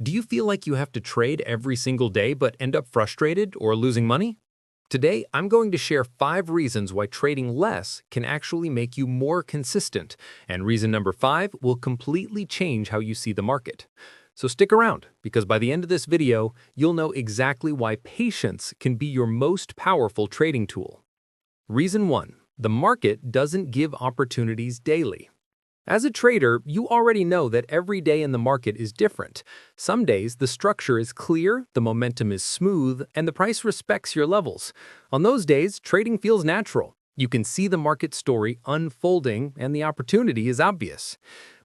Do you feel like you have to trade every single day but end up frustrated or losing money? Today, I'm going to share 5 reasons why trading less can actually make you more consistent, and reason number 5 will completely change how you see the market. So stick around, because by the end of this video, you'll know exactly why patience can be your most powerful trading tool. Reason 1. The market doesn't give opportunities daily. As a trader, you already know that every day in the market is different. Some days, the structure is clear, the momentum is smooth, and the price respects your levels. On those days, trading feels natural. You can see the market story unfolding, and the opportunity is obvious.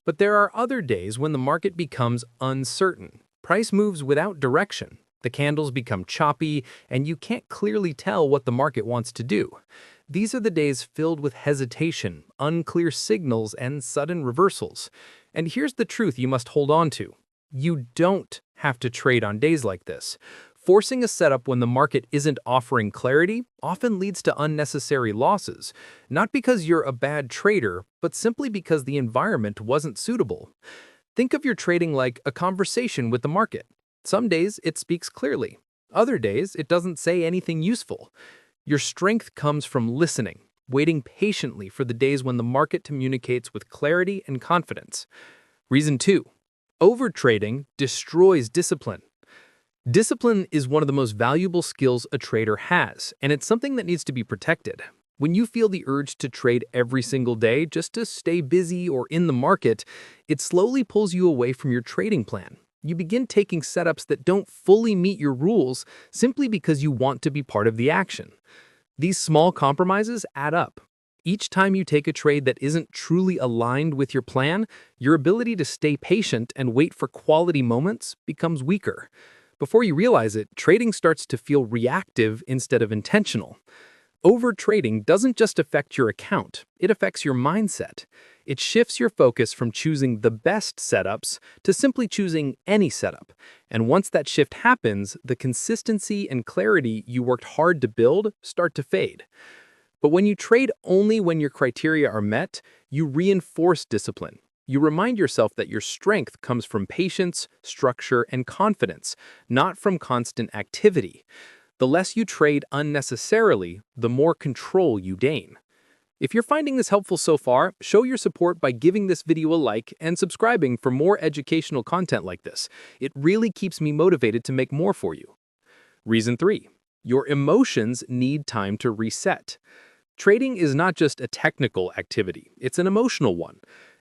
But there are other days when the market becomes uncertain. Price moves without direction. The candles become choppy, and you can't clearly tell what the market wants to do. These are the days filled with hesitation, unclear signals, and sudden reversals. And here's the truth you must hold on to. You don't have to trade on days like this. Forcing a setup when the market isn't offering clarity often leads to unnecessary losses, not because you're a bad trader, but simply because the environment wasn't suitable. Think of your trading like a conversation with the market. Some days it speaks clearly. Other days it doesn't say anything useful. Your strength comes from listening, waiting patiently for the days when the market communicates with clarity and confidence. Reason 2. Overtrading destroys discipline. Discipline is one of the most valuable skills a trader has, and it's something that needs to be protected. When you feel the urge to trade every single day just to stay busy or in the market, it slowly pulls you away from your trading plan. You begin taking setups that don't fully meet your rules simply because you want to be part of the action. These small compromises add up. Each time you take a trade that isn't truly aligned with your plan, your ability to stay patient and wait for quality moments becomes weaker. Before you realize it, trading starts to feel reactive instead of intentional. Overtrading doesn't just affect your account, it affects your mindset. It shifts your focus from choosing the best setups to simply choosing any setup. And once that shift happens, the consistency and clarity you worked hard to build start to fade. But when you trade only when your criteria are met, you reinforce discipline. You remind yourself that your strength comes from patience, structure, and confidence, not from constant activity. The less you trade unnecessarily, the more control you gain. If you're finding this helpful so far, show your support by giving this video a like and subscribing for more educational content like this. It really keeps me motivated to make more for you. Reason 3. Your emotions need time to reset. Trading is not just a technical activity, it's an emotional one.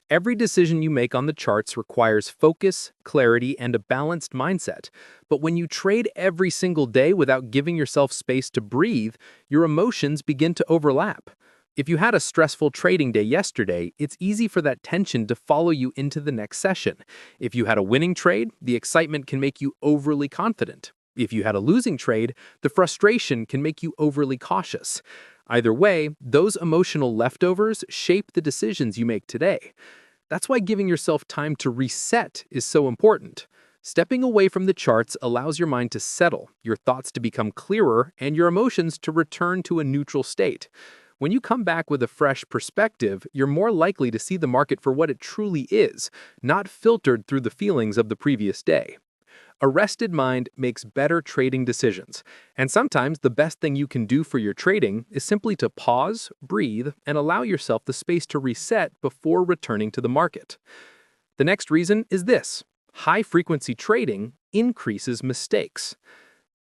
Every decision you make on the charts requires focus, clarity, and a balanced mindset. But when you trade every single day without giving yourself space to breathe, your emotions begin to overlap. If you had a stressful trading day yesterday, it's easy for that tension to follow you into the next session. If you had a winning trade, the excitement can make you overly confident. If you had a losing trade, the frustration can make you overly cautious. Either way, those emotional leftovers shape the decisions you make today. That's why giving yourself time to reset is so important. Stepping away from the charts allows your mind to settle, your thoughts to become clearer, and your emotions to return to a neutral state. When you come back with a fresh perspective, you're more likely to see the market for what it truly is, not filtered through the feelings of the previous day. A rested mind makes better trading decisions, and sometimes the best thing you can do for your trading is simply to pause, breathe, and allow yourself the space to reset before returning to the market. The next reason is this: high-frequency trading increases mistakes.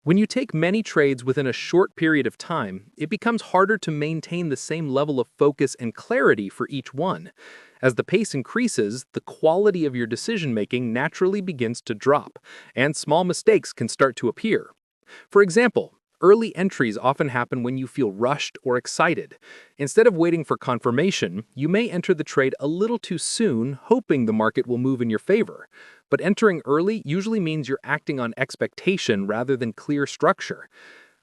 When you take many trades within a short period of time, it becomes harder to maintain the same level of focus and clarity for each one. As the pace increases, the quality of your decision-making naturally begins to drop, and small mistakes can start to appear. For example, early entries often happen when you feel rushed or excited. Instead of waiting for confirmation, you may enter the trade a little too soon, hoping the market will move in your favor. But entering early usually means you're acting on expectation rather than clear structure.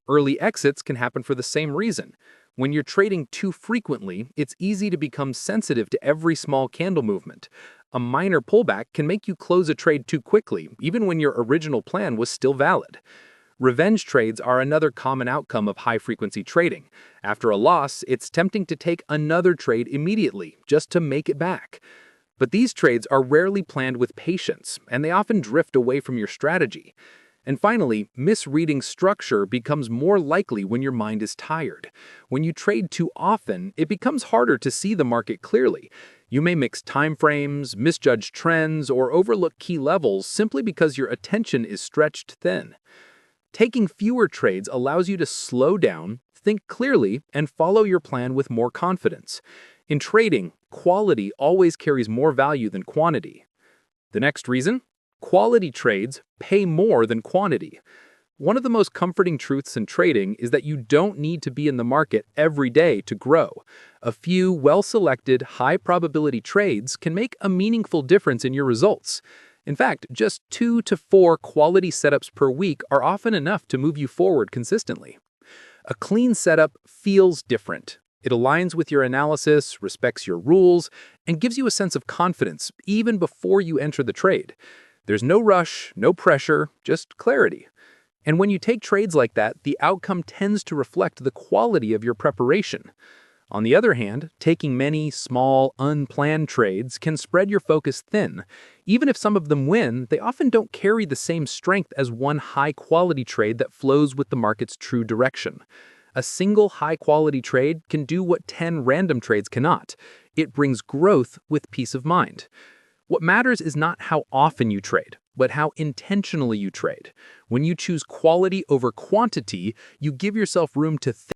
Early exits can happen for the same reason. When you're trading too frequently, it's easy to become sensitive to every small candle movement. A minor pullback can make you close a trade too quickly, even when your original plan was still valid. Revenge trades are another common outcome of high-frequency trading. After a loss, it's tempting to take another trade immediately, just to make it back. But these trades are rarely planned with patience, and they often drift away from your strategy. And finally, misreading structure becomes more likely when your mind is tired. When you trade too often, it becomes harder to see the market clearly. You may mix time frames, misjudge trends, or overlook key levels simply because your attention is stretched thin. Taking fewer trades allows you to slow down, think clearly, and follow your plan with more confidence. In trading, quality always carries more value than quantity. The next reason? Quality trades pay more than quantity. One of the most comforting truths in trading is that you don't need to be in the market every day to grow. A few well-selected, high-probability trades can make a meaningful difference in your results. In fact, just 2 to 4 quality setups per week are often enough to move you forward consistently. A clean setup feels different. It aligns with your analysis, respects your rules, and gives you a sense of confidence even before you enter the trade. There's no rush, no pressure, just clarity. And when you take trades like that, the outcome tends to reflect the quality of your preparation. On the other hand, taking many small, unplanned trades can spread your focus thin. Even if some of them win, they often don't carry the same strength as one high-quality trade that flows with the market's true direction. A single high-quality trade can do what 10 random trades cannot. It brings growth with peace of mind. What matters is not how often you trade, but how intentionally you trade. When you choose quality over quantity, you give yourself room to think